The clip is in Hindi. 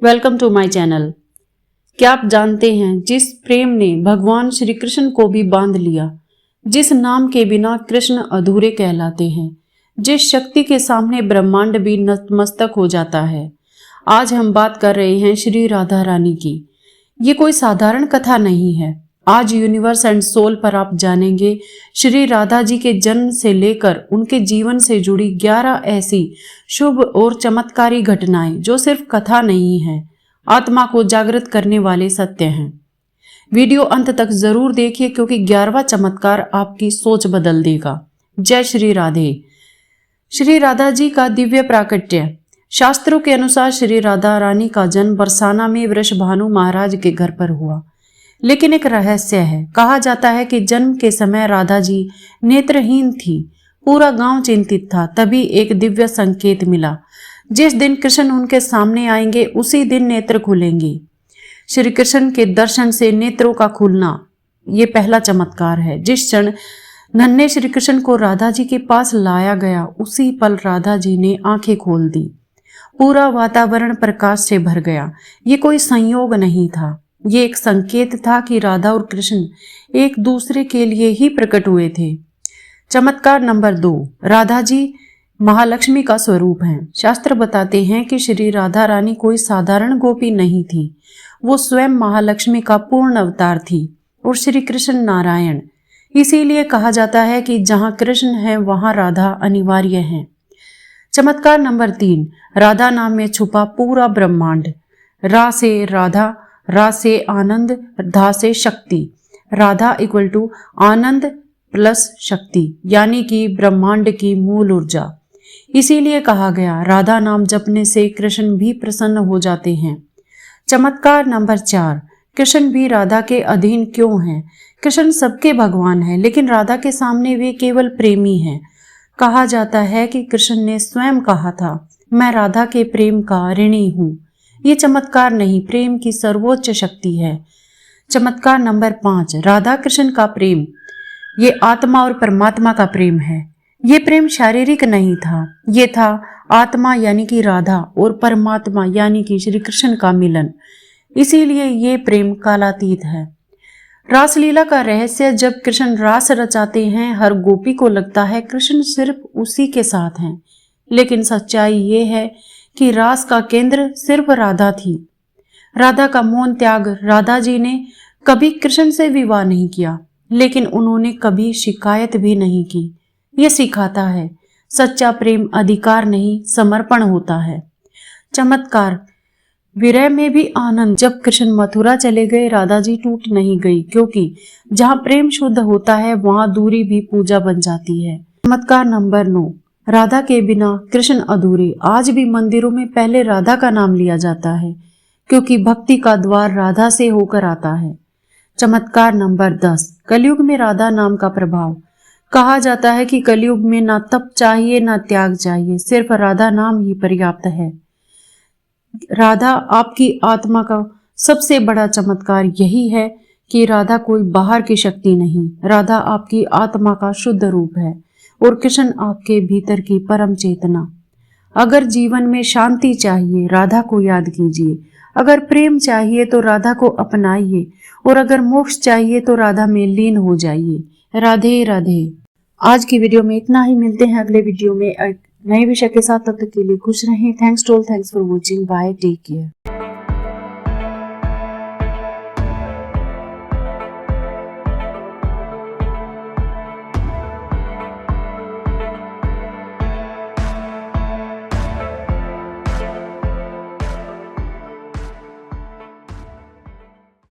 Welcome to my channel. क्या आप जानते हैं जिस प्रेम ने भगवान श्री कृष्ण को भी बांध लिया, जिस नाम के बिना कृष्ण अधूरे कहलाते हैं, जिस शक्ति के सामने ब्रह्मांड भी नतमस्तक हो जाता है। आज हम बात कर रहे हैं श्री राधा रानी की। ये कोई साधारण कथा नहीं है। आज यूनिवर्स एंड सोल पर आप जानेंगे श्री राधा जी के जन्म से लेकर उनके जीवन से जुड़ी 11 ऐसी शुभ और चमत्कारी घटनाएं जो सिर्फ कथा नहीं है, आत्मा को जागृत करने वाले सत्य हैं। वीडियो अंत तक जरूर देखिए क्योंकि 11वां चमत्कार आपकी सोच बदल देगा। जय श्री राधे। श्री राधा जी का दिव्य प्राकट्य। शास्त्रों के अनुसार श्री राधा रानी का जन्म बरसाना में वृषभानु महाराज के घर पर हुआ, लेकिन एक रहस्य है। कहा जाता है कि जन्म के समय राधा जी नेत्रहीन थी। पूरा गांव चिंतित था। तभी एक दिव्य संकेत मिला। जिस दिन कृष्ण उनके सामने आएंगे उसी दिन नेत्र खुलेंगे। श्री कृष्ण के दर्शन से नेत्रों का खुलना, ये पहला चमत्कार है। जिस क्षण नन्हे श्री कृष्ण को राधा जी के पास लाया गया, उसी पल राधा जी ने आंखें खोल दी। पूरा वातावरण प्रकाश से भर गया। ये कोई संयोग नहीं था, ये एक संकेत था कि राधा और कृष्ण एक दूसरे के लिए ही प्रकट हुए थे। चमत्कार नंबर 2। राधा जी महालक्ष्मी का स्वरूप हैं। शास्त्र बताते हैं कि श्री राधा रानी कोई साधारण गोपी नहीं थी, वो स्वयं महालक्ष्मी का पूर्ण अवतार थी और श्री कृष्ण नारायण। इसीलिए कहा जाता है कि जहां कृष्ण है वहां राधा अनिवार्य है। चमत्कार नंबर 3। राधा नाम में छुपा पूरा ब्रह्मांड। रा से राधा, रा से आनंद, धा से शक्ति। राधा इक्वल टू आनंद प्लस शक्ति, यानी कि ब्रह्मांड की मूल ऊर्जा। इसीलिए कहा गया राधा नाम जपने से कृष्ण भी प्रसन्न हो जाते हैं। चमत्कार नंबर 4। कृष्ण भी राधा के अधीन क्यों हैं? कृष्ण सबके भगवान है, लेकिन राधा के सामने वे केवल प्रेमी हैं। कहा जाता है कि कृष्ण ने स्वयं कहा था, मैं राधा के प्रेम का ऋणी हूँ। ये चमत्कार नहीं, प्रेम की सर्वोच्च शक्ति है। चमत्कार नंबर 5। राधा कृष्ण का प्रेम, ये आत्मा और परमात्मा का प्रेम है। ये प्रेम शारीरिक नहीं था, ये था आत्मा यानी कि राधा और परमात्मा यानी कि श्री कृष्ण का मिलन। इसीलिए ये प्रेम कालातीत है। रासलीला का रहस्य, जब कृष्ण रास रचाते हैं हर गोपी को लगता है कृष्ण सिर्फ उसी के साथ हैं, लेकिन सच्चाई ये है कि रास का केंद्र सिर्फ राधा थी। राधा का मौन त्याग। राधा जी ने कभी कृष्ण से विवाह नहीं किया, लेकिन उन्होंने कभी शिकायत भी नहीं की। यह सिखाता है सच्चा प्रेम अधिकार नहीं, समर्पण होता है। चमत्कार विरह में भी आनंद। जब कृष्ण मथुरा चले गए, राधा जी टूट नहीं गई, क्योंकि जहां प्रेम शुद्ध होता है वहां दूरी भी पूजा बन जाती है। चमत्कार नंबर 9। राधा के बिना कृष्ण अधूरे। आज भी मंदिरों में पहले राधा का नाम लिया जाता है, क्योंकि भक्ति का द्वार राधा से होकर आता है। चमत्कार नंबर 10। कलयुग में राधा नाम का प्रभाव। कहा जाता है कि कलयुग में ना तप चाहिए ना त्याग चाहिए, सिर्फ राधा नाम ही पर्याप्त है। राधा आपकी आत्मा का सबसे बड़ा चमत्कार यही है कि राधा कोई बाहर की शक्ति नहीं, राधा आपकी आत्मा का शुद्ध रूप है और कृष्ण आपके भीतर की परम चेतना। अगर जीवन में शांति चाहिए, राधा को याद कीजिए। अगर प्रेम चाहिए तो राधा को अपनाइए, और अगर मोक्ष चाहिए तो राधा में लीन हो जाइए। राधे राधे। आज की वीडियो में इतना ही। मिलते हैं अगले वीडियो में एक नए विषय के साथ। तब तक के लिए खुश रहें। Thanks for watching. Bye, take care.